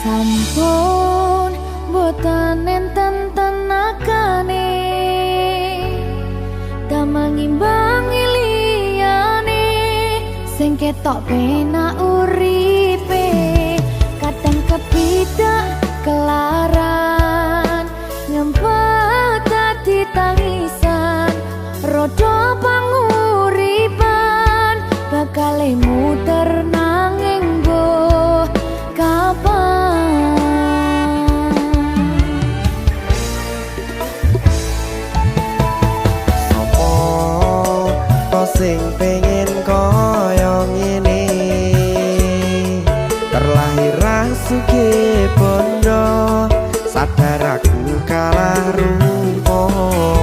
Sampun boten enten tenagane damang imbangi liyane sing ketok penak uripe kadang kepidak kelaran nyempet dadi tangisan rodo panguripan bakal muter nanging go kapan sopo to sing pengen koyo ngene terlahir sugih bondo sadar aku kalah rumput